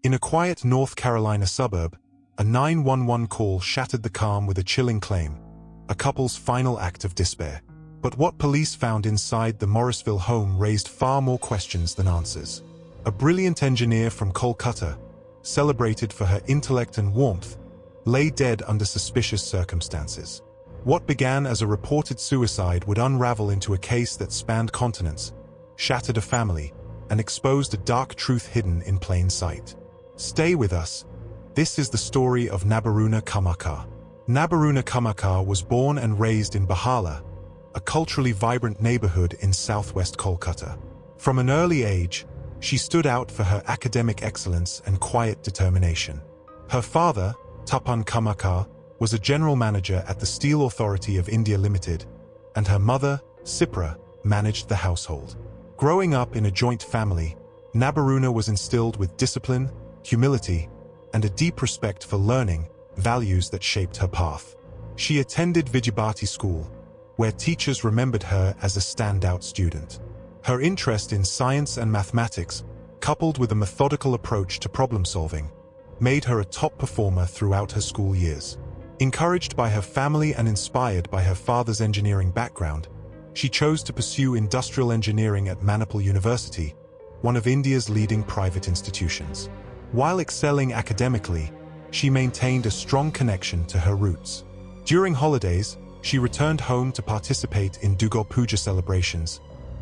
In a quiet North Carolina suburb, a 911 call shattered the calm with a chilling claim, a couple's final act of despair. But what police found inside the Morrisville home raised far more questions than answers. A brilliant engineer from Kolkata, celebrated for her intellect and warmth, lay dead under suspicious circumstances. What began as a reported suicide would unravel into a case that spanned continents, shattered a family, and exposed a dark truth hidden in plain sight. Stay with us. This is the story of Nabaruna Kamakar. Nabaruna Kamakar was born and raised in Bahala, a culturally vibrant neighborhood in southwest Kolkata. From an early age, she stood out for her academic excellence and quiet determination. Her father, Tapan Kamakar, was a general manager at the Steel Authority of India Limited, and her mother, Sipra, managed the household. Growing up in a joint family, Nabaruna was instilled with discipline, humility, and a deep respect for learning, values that shaped her path. She attended Vijayabhati School, where teachers remembered her as a standout student. Her interest in science and mathematics, coupled with a methodical approach to problem-solving, made her a top performer throughout her school years. Encouraged by her family and inspired by her father's engineering background, she chose to pursue industrial engineering at Manipal University, one of India's leading private institutions. While excelling academically, she maintained a strong connection to her roots. During holidays, she returned home to participate in Dugal Puja celebrations,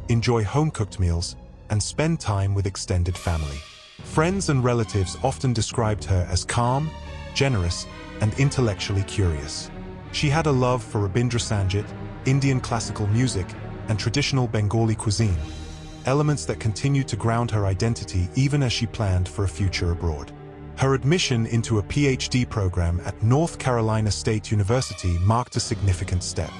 enjoy home-cooked meals, and spend time with extended family. Friends and relatives often described her as calm, generous, and intellectually curious. She had a love for Rabindra Sangeet, Indian classical music, and traditional Bengali cuisine, elements that continued to ground her identity even as she planned for a future abroad. Her admission into a PhD program at North Carolina State University marked a significant step.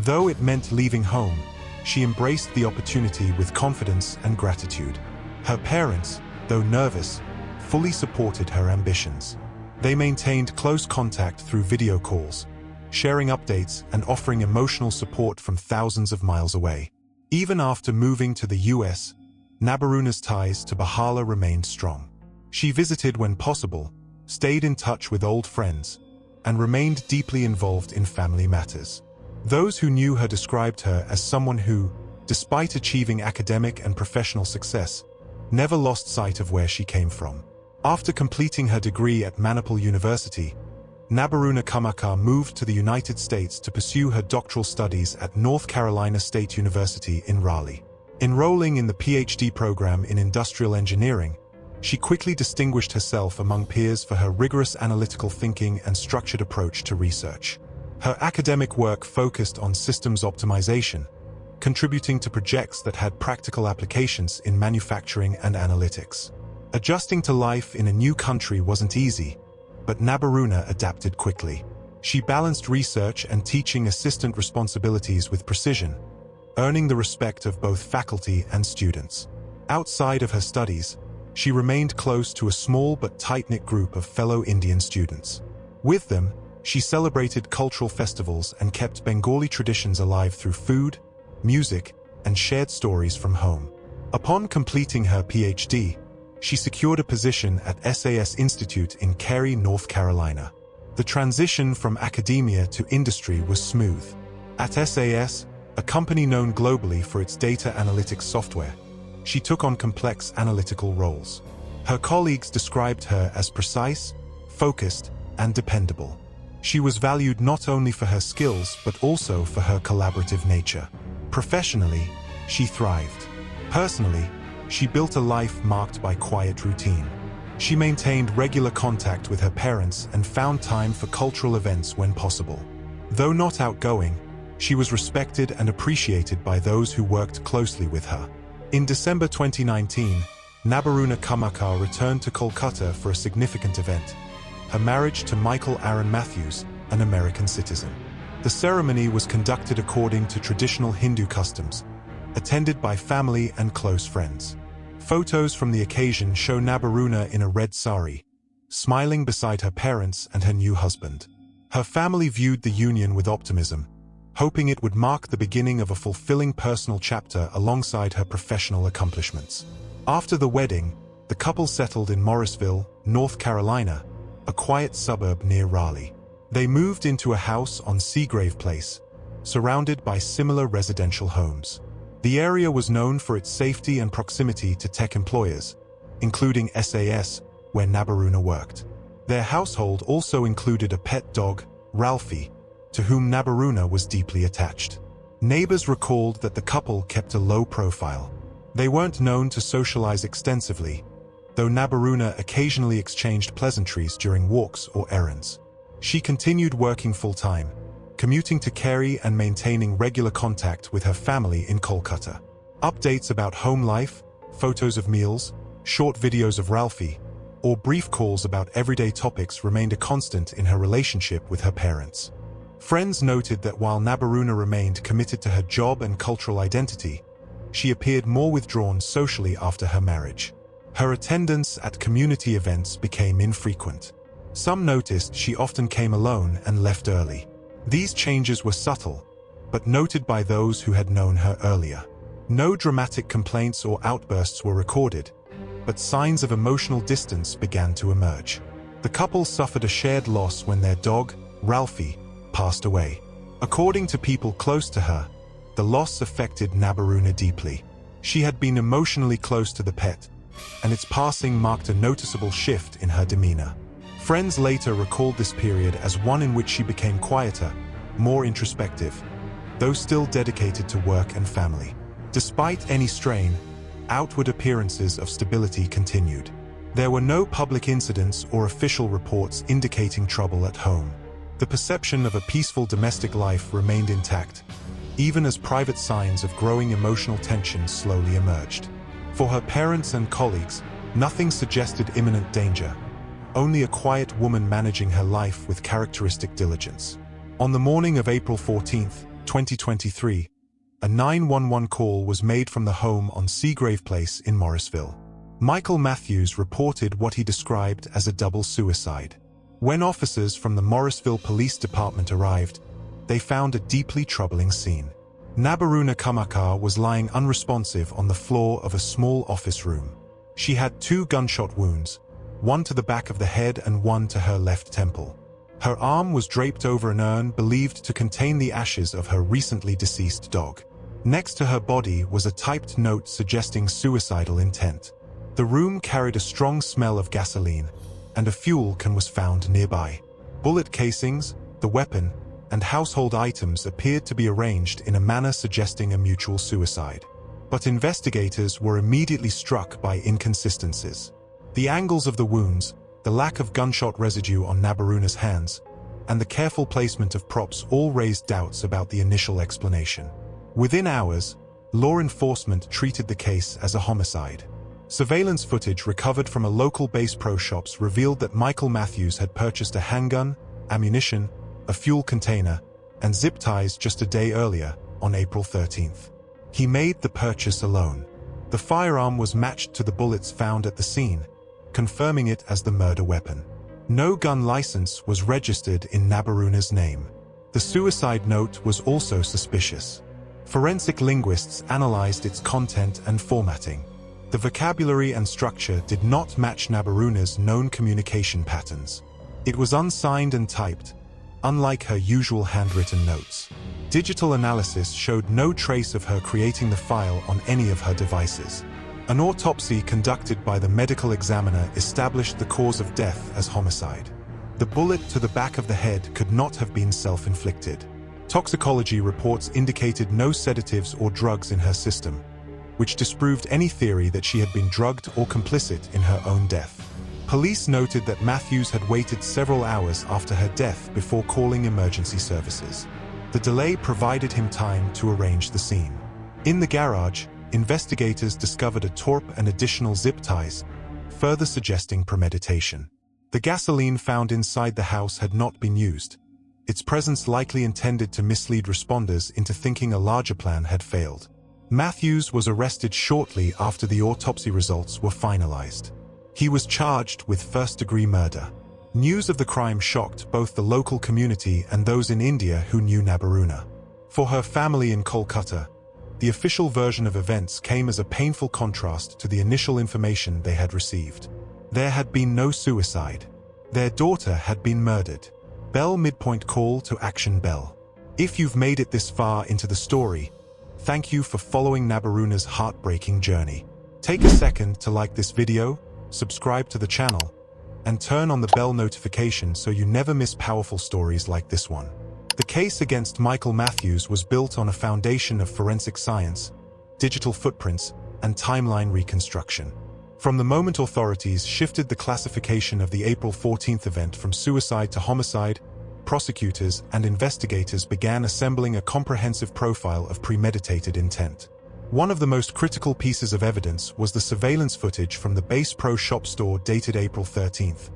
Though it meant leaving home, she embraced the opportunity with confidence and gratitude. Her parents, though nervous, fully supported her ambitions. They maintained close contact through video calls, sharing updates and offering emotional support from thousands of miles away. Even after moving to the US, Nabaruna's ties to Bahala remained strong. She visited when possible, stayed in touch with old friends, and remained deeply involved in family matters. Those who knew her described her as someone who, despite achieving academic and professional success, never lost sight of where she came from. After completing her degree at Manipal University, Nabaruna Kamakar moved to the United States to pursue her doctoral studies at North Carolina State University in Raleigh. Enrolling in the PhD program in industrial engineering, she quickly distinguished herself among peers for her rigorous analytical thinking and structured approach to research. Her academic work focused on systems optimization, contributing to projects that had practical applications in manufacturing and analytics. Adjusting to life in a new country wasn't easy, but Nabaruna adapted quickly. She balanced research and teaching assistant responsibilities with precision, earning the respect of both faculty and students. Outside of her studies, she remained close to a small but tight-knit group of fellow Indian students. With them, she celebrated cultural festivals and kept Bengali traditions alive through food, music, and shared stories from home. Upon completing her PhD, she secured a position at SAS Institute in Cary, North Carolina. The transition from academia to industry was smooth. At SAS, a company known globally for its data analytics software, she took on complex analytical roles. Her colleagues described her as precise, focused, and dependable. She was valued not only for her skills but also for her collaborative nature. Professionally, she thrived. Personally, she built a life marked by quiet routine. She maintained regular contact with her parents and found time for cultural events when possible. Though not outgoing, she was respected and appreciated by those who worked closely with her. In December 2019, Nabaruna Kamakar returned to Kolkata for a significant event, her marriage to Michael Aaron Matthews, an American citizen. The ceremony was conducted according to traditional Hindu customs, attended by family and close friends. Photos from the occasion show Nabaruna in a red sari, smiling beside her parents and her new husband. Her family viewed the union with optimism, hoping it would mark the beginning of a fulfilling personal chapter alongside her professional accomplishments. After the wedding, the couple settled in Morrisville, North Carolina, a quiet suburb near Raleigh. They moved into a house on Seagrave Place, surrounded by similar residential homes. The area was known for its safety and proximity to tech employers, including SAS, where Nabaruna worked. Their household also included a pet dog, Ralphie, to whom Nabaruna was deeply attached. Neighbors recalled that the couple kept a low profile. They weren't known to socialize extensively, though Nabaruna occasionally exchanged pleasantries during walks or errands. She continued working full-time, commuting to Kerry and maintaining regular contact with her family in Kolkata. Updates about home life, photos of meals, short videos of Ralphie, or brief calls about everyday topics remained a constant in her relationship with her parents. Friends noted that while Nabaruna remained committed to her job and cultural identity, she appeared more withdrawn socially after her marriage. Her attendance at community events became infrequent. Some noticed she often came alone and left early. These changes were subtle, but noted by those who had known her earlier. No dramatic complaints or outbursts were recorded, but signs of emotional distance began to emerge. The couple suffered a shared loss when their dog, Ralphie, passed away. According to people close to her, the loss affected Nabaruna deeply. She had been emotionally close to the pet, and its passing marked a noticeable shift in her demeanor. Friends later recalled this period as one in which she became quieter, more introspective, though still dedicated to work and family. Despite any strain, outward appearances of stability continued. There were no public incidents or official reports indicating trouble at home. The perception of a peaceful domestic life remained intact, even as private signs of growing emotional tension slowly emerged. For her parents and colleagues, nothing suggested imminent danger, only a quiet woman managing her life with characteristic diligence. On the morning of April 14, 2023, a 911 call was made from the home on Seagrave Place in Morrisville. Michael Matthews reported what he described as a double suicide. When officers from the Morrisville Police Department arrived, they found a deeply troubling scene. Nabaruna Kamakar was lying unresponsive on the floor of a small office room. She had 2 gunshot wounds, one to the back of the head and one to her left temple. Her arm was draped over an urn believed to contain the ashes of her recently deceased dog. Next to her body was a typed note suggesting suicidal intent. The room carried a strong smell of gasoline, and a fuel can was found nearby. Bullet casings, the weapon, and household items appeared to be arranged in a manner suggesting a mutual suicide. But investigators were immediately struck by inconsistencies. The angles of the wounds, the lack of gunshot residue on Nabaruna's hands, and the careful placement of props all raised doubts about the initial explanation. Within hours, law enforcement treated the case as a homicide. Surveillance footage recovered from a local Bass Pro Shops revealed that Michael Matthews had purchased a handgun, ammunition, a fuel container, and zip ties just a day earlier, on April 13th. He made the purchase alone. The firearm was matched to the bullets found at the scene, confirming it as the murder weapon. No gun license was registered in Nabaruna's name. The suicide note was also suspicious. Forensic linguists analyzed its content and formatting. The vocabulary and structure did not match Nabaruna's known communication patterns. It was unsigned and typed, unlike her usual handwritten notes. Digital analysis showed no trace of her creating the file on any of her devices. An autopsy conducted by the medical examiner established the cause of death as homicide. The bullet to the back of the head could not have been self-inflicted. Toxicology reports indicated no sedatives or drugs in her system, which disproved any theory that she had been drugged or complicit in her own death. Police noted that Matthews had waited several hours after her death before calling emergency services. The delay provided him time to arrange the scene. In the garage, investigators discovered a torp and additional zip ties, further suggesting premeditation. The gasoline found inside the house had not been used, its presence likely intended to mislead responders into thinking a larger plan had failed. Matthews was arrested shortly after the autopsy results were finalized. He was charged with first-degree murder. News of the crime shocked both the local community and those in India who knew Nabaruna. For her family in Kolkata, the official version of events came as a painful contrast to the initial information they had received. There had been no suicide. Their daughter had been murdered. Bell midpoint call to action bell. If you've made it this far into the story, thank you for following Nabaruna's heartbreaking journey. Take a second to like this video, subscribe to the channel, and turn on the bell notification so you never miss powerful stories like this one. The case against Michael Matthews was built on a foundation of forensic science, digital footprints, and timeline reconstruction. From the moment authorities shifted the classification of the April 14th event from suicide to homicide, prosecutors and investigators began assembling a comprehensive profile of premeditated intent. One of the most critical pieces of evidence was the surveillance footage from the Bass Pro Shop store dated April 13th,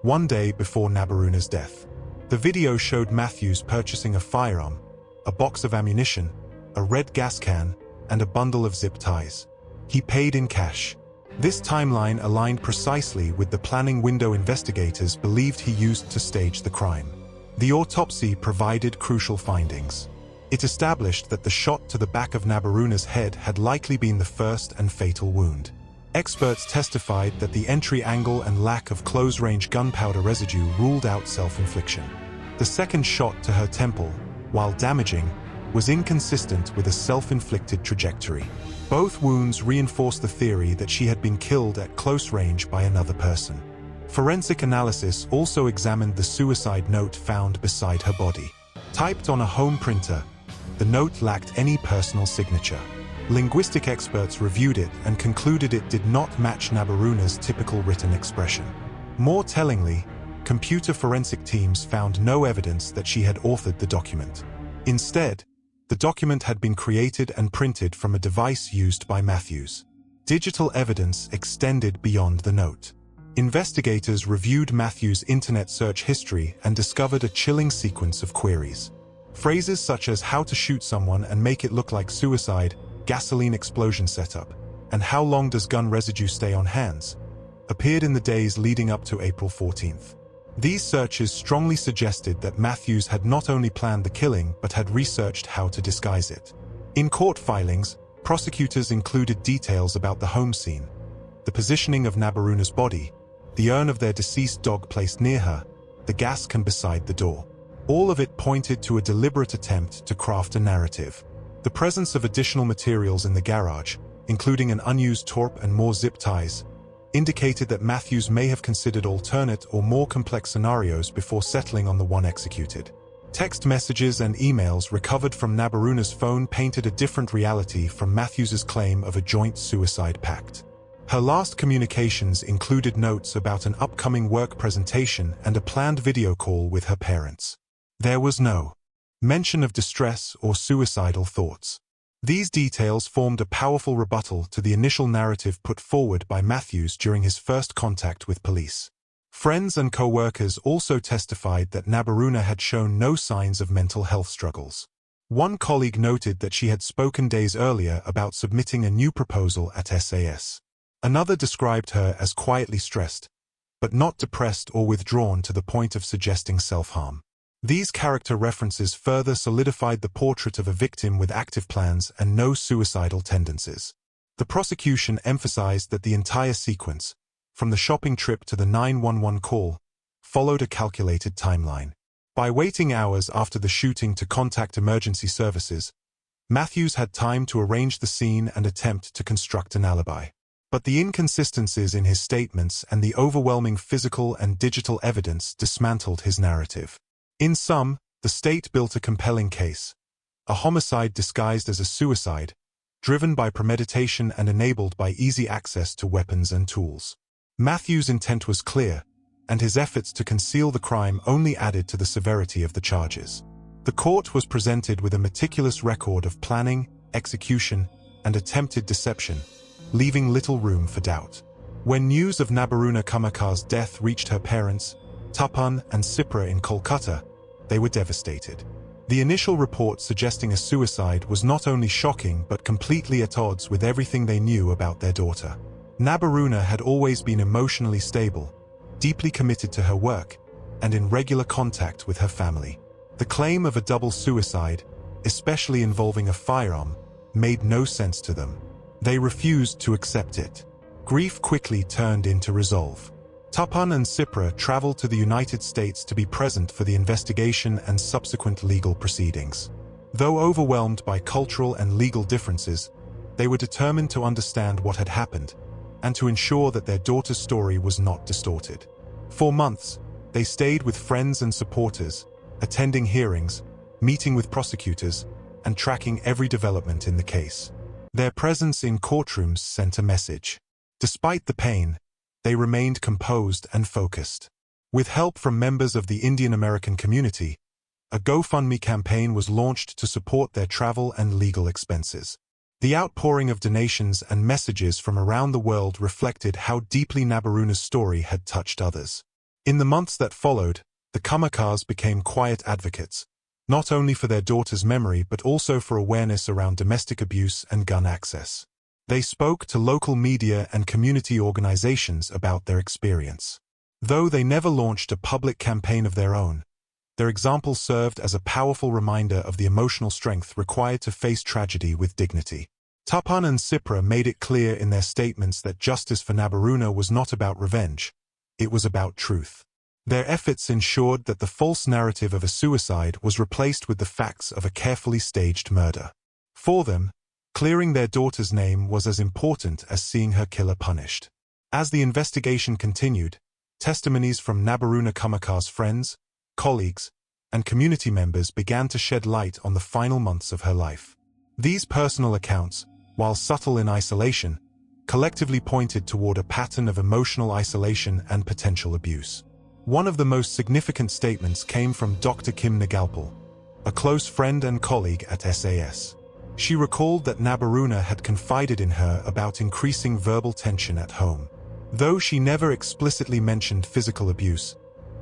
one day before Nabaruna's death. The video showed Matthews purchasing a firearm, a box of ammunition, a red gas can, and a bundle of zip ties. He paid in cash. This timeline aligned precisely with the planning window investigators believed he used to stage the crime. The autopsy provided crucial findings. It established that the shot to the back of Nabaruna's head had likely been the first and fatal wound. Experts testified that the entry angle and lack of close-range gunpowder residue ruled out self-infliction. The second shot to her temple, while damaging, was inconsistent with a self-inflicted trajectory. Both wounds reinforced the theory that she had been killed at close range by another person. Forensic analysis also examined the suicide note found beside her body. Typed on a home printer, the note lacked any personal signature. Linguistic experts reviewed it and concluded it did not match Nabaruna's typical written expression. More tellingly, computer forensic teams found no evidence that she had authored the document. Instead, the document had been created and printed from a device used by Matthews. Digital evidence extended beyond the note. Investigators reviewed Matthews' internet search history and discovered a chilling sequence of queries. Phrases such as "how to shoot someone and make it look like suicide," "gasoline explosion setup," and "how long does gun residue stay on hands?" appeared in the days leading up to April 14th. These searches strongly suggested that Matthews had not only planned the killing but had researched how to disguise it. In court filings, prosecutors included details about the home scene, the positioning of Nabaruna's body, the urn of their deceased dog placed near her, the gas can beside the door. All of it pointed to a deliberate attempt to craft a narrative. The presence of additional materials in the garage, including an unused torp and more zip ties, indicated that Matthews may have considered alternate or more complex scenarios before settling on the one executed. Text messages and emails recovered from Nabaruna's phone painted a different reality from Matthews's claim of a joint suicide pact. Her last communications included notes about an upcoming work presentation and a planned video call with her parents. There was no mention of distress or suicidal thoughts. These details formed a powerful rebuttal to the initial narrative put forward by Matthews during his first contact with police. Friends and co-workers also testified that Nabaruna had shown no signs of mental health struggles. One colleague noted that she had spoken days earlier about submitting a new proposal at SAS. Another described her as quietly stressed, but not depressed or withdrawn to the point of suggesting self-harm. These character references further solidified the portrait of a victim with active plans and no suicidal tendencies. The prosecution emphasized that the entire sequence, from the shopping trip to the 911 call, followed a calculated timeline. By waiting hours after the shooting to contact emergency services, Matthews had time to arrange the scene and attempt to construct an alibi. But the inconsistencies in his statements and the overwhelming physical and digital evidence dismantled his narrative. In sum, the state built a compelling case, a homicide disguised as a suicide, driven by premeditation and enabled by easy access to weapons and tools. Matthews' intent was clear, and his efforts to conceal the crime only added to the severity of the charges. The court was presented with a meticulous record of planning, execution, and attempted deception, leaving little room for doubt. When news of Nabaruna Kamakhar's death reached her parents, Tapan and Sipra in Kolkata, they were devastated. The initial report suggesting a suicide was not only shocking but completely at odds with everything they knew about their daughter. Nabaruna had always been emotionally stable, deeply committed to her work, and in regular contact with her family. The claim of a double suicide, especially involving a firearm, made no sense to them. They refused to accept it. Grief quickly turned into resolve. Tupan and Sipra traveled to the United States to be present for the investigation and subsequent legal proceedings. Though overwhelmed by cultural and legal differences, they were determined to understand what had happened and to ensure that their daughter's story was not distorted. For months, they stayed with friends and supporters, attending hearings, meeting with prosecutors, and tracking every development in the case. Their presence in courtrooms sent a message. Despite the pain, they remained composed and focused. With help from members of the Indian American community, a GoFundMe campaign was launched to support their travel and legal expenses. The outpouring of donations and messages from around the world reflected how deeply Nabaruna's story had touched others. In the months that followed, the Kamakars became quiet advocates, not only for their daughter's memory but also for awareness around domestic abuse and gun access. They spoke to local media and community organizations about their experience. Though they never launched a public campaign of their own, their example served as a powerful reminder of the emotional strength required to face tragedy with dignity. Tupan and Sipra made it clear in their statements that justice for Nabaruna was not about revenge, it was about truth. Their efforts ensured that the false narrative of a suicide was replaced with the facts of a carefully staged murder. For them, clearing their daughter's name was as important as seeing her killer punished. As the investigation continued, testimonies from Nabaruna Kamakar's friends, colleagues, and community members began to shed light on the final months of her life. These personal accounts, while subtle in isolation, collectively pointed toward a pattern of emotional isolation and potential abuse. One of the most significant statements came from Dr. Kim Nagalpal, a close friend and colleague at SAS. She recalled that Nabaruna had confided in her about increasing verbal tension at home. Though she never explicitly mentioned physical abuse,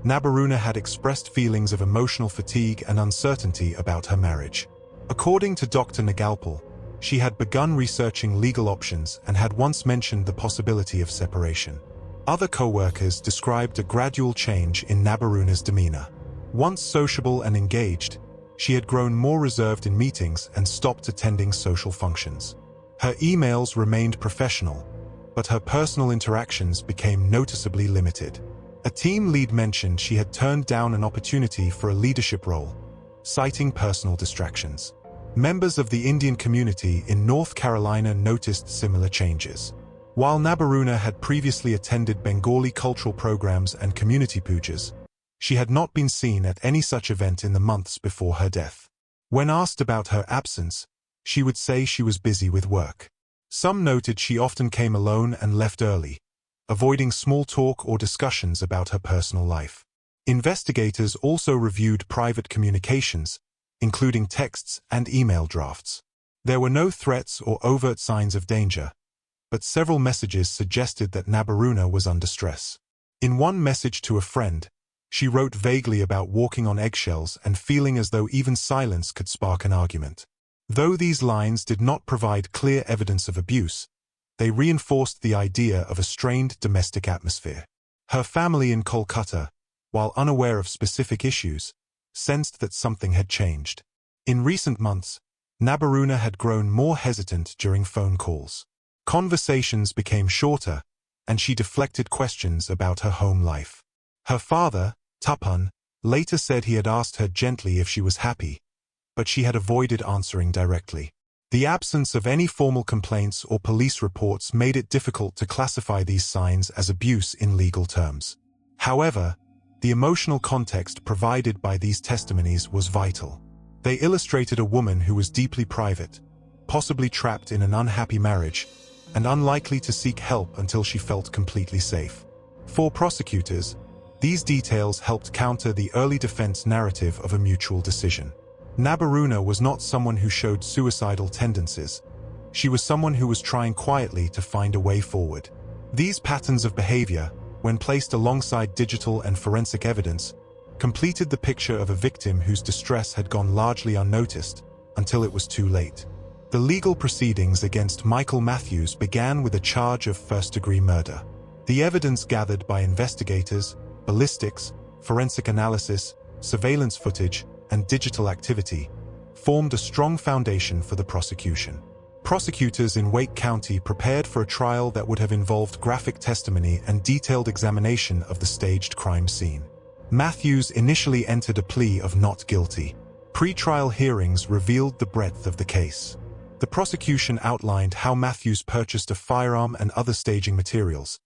Nabaruna had expressed feelings of emotional fatigue and uncertainty about her marriage. According to Dr. Nagalpal, she had begun researching legal options and had once mentioned the possibility of separation. Other co-workers described a gradual change in Nabaruna's demeanor. Once sociable and engaged, she had grown more reserved in meetings and stopped attending social functions. Her emails remained professional, but her personal interactions became noticeably limited. A team lead mentioned she had turned down an opportunity for a leadership role, citing personal distractions. Members of the Indian community in North Carolina noticed similar changes. While Nabaruna had previously attended Bengali cultural programs and community pujas, she had not been seen at any such event in the months before her death. When asked about her absence, she would say she was busy with work. Some noted she often came alone and left early, avoiding small talk or discussions about her personal life. Investigators also reviewed private communications, including texts and email drafts. There were no threats or overt signs of danger, but several messages suggested that Nabaruna was under stress. In one message to a friend, she wrote vaguely about walking on eggshells and feeling as though even silence could spark an argument. Though these lines did not provide clear evidence of abuse, they reinforced the idea of a strained domestic atmosphere. Her family in Kolkata, while unaware of specific issues, sensed that something had changed. In recent months, Nabaruna had grown more hesitant during phone calls. Conversations became shorter, and she deflected questions about her home life. Her father, Tupan, later said he had asked her gently if she was happy, but she had avoided answering directly. The absence of any formal complaints or police reports made it difficult to classify these signs as abuse in legal terms. However, the emotional context provided by these testimonies was vital. They illustrated a woman who was deeply private, possibly trapped in an unhappy marriage, and unlikely to seek help until she felt completely safe. For prosecutors, these details helped counter the early defense narrative of a mutual decision. Nabaruna was not someone who showed suicidal tendencies. She was someone who was trying quietly to find a way forward. These patterns of behavior, when placed alongside digital and forensic evidence, completed the picture of a victim whose distress had gone largely unnoticed until it was too late. The legal proceedings against Michael Matthews began with a charge of first-degree murder. The evidence gathered by investigators, ballistics, forensic analysis, surveillance footage, and digital activity formed a strong foundation for the prosecution. Prosecutors in Wake County prepared for a trial that would have involved graphic testimony and detailed examination of the staged crime scene. Matthews initially entered a plea of not guilty. Pre-trial hearings revealed the breadth of the case. The prosecution outlined how Matthews purchased a firearm and other staging materials,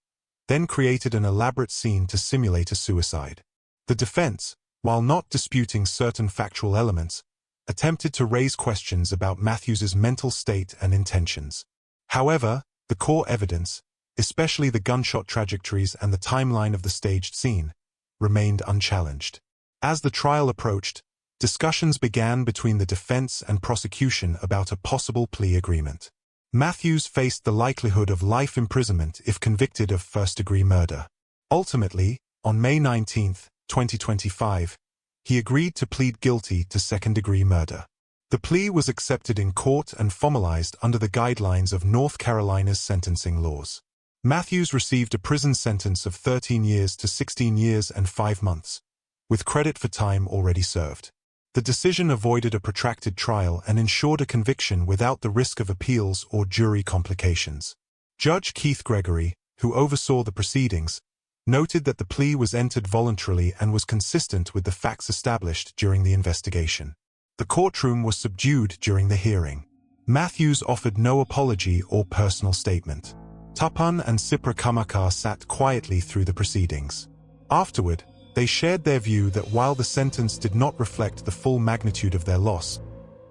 then created an elaborate scene to simulate a suicide. The defense, while not disputing certain factual elements, attempted to raise questions about Matthews's mental state and intentions. However, the core evidence, especially the gunshot trajectories and the timeline of the staged scene, remained unchallenged. As the trial approached, discussions began between the defense and prosecution about a possible plea agreement. Matthews faced the likelihood of life imprisonment if convicted of first-degree murder. Ultimately, on May 19, 2025, he agreed to plead guilty to second-degree murder. The plea was accepted in court and formalized under the guidelines of North Carolina's sentencing laws. Matthews received a prison sentence of 13 years to 16 years and 5 months, with credit for time already served. The decision avoided a protracted trial and ensured a conviction without the risk of appeals or jury complications. Judge Keith Gregory, who oversaw the proceedings, noted that the plea was entered voluntarily and was consistent with the facts established during the investigation. The courtroom was subdued during the hearing. Matthews offered no apology or personal statement. Tapan and Sipra Kamakar sat quietly through the proceedings. Afterward, they shared their view that while the sentence did not reflect the full magnitude of their loss,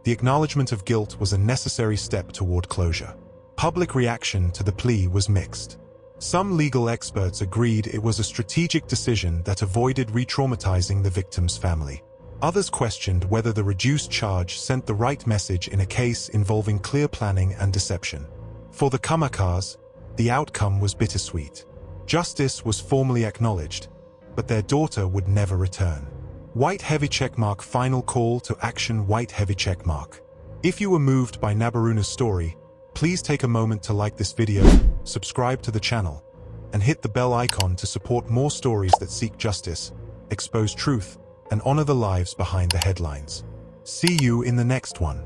the acknowledgement of guilt was a necessary step toward closure. Public reaction to the plea was mixed. Some legal experts agreed it was a strategic decision that avoided re-traumatizing the victim's family. Others questioned whether the reduced charge sent the right message in a case involving clear planning and deception. For the Kamakars, the outcome was bittersweet. Justice was formally acknowledged, but their daughter would never return. White heavy checkmark. Final call to action. White heavy checkmark. If you were moved by Nabaruna's story, please take a moment to like this video, subscribe to the channel, and hit the bell icon to support more stories that seek justice, expose truth, and honor the lives behind the headlines. See you in the next one.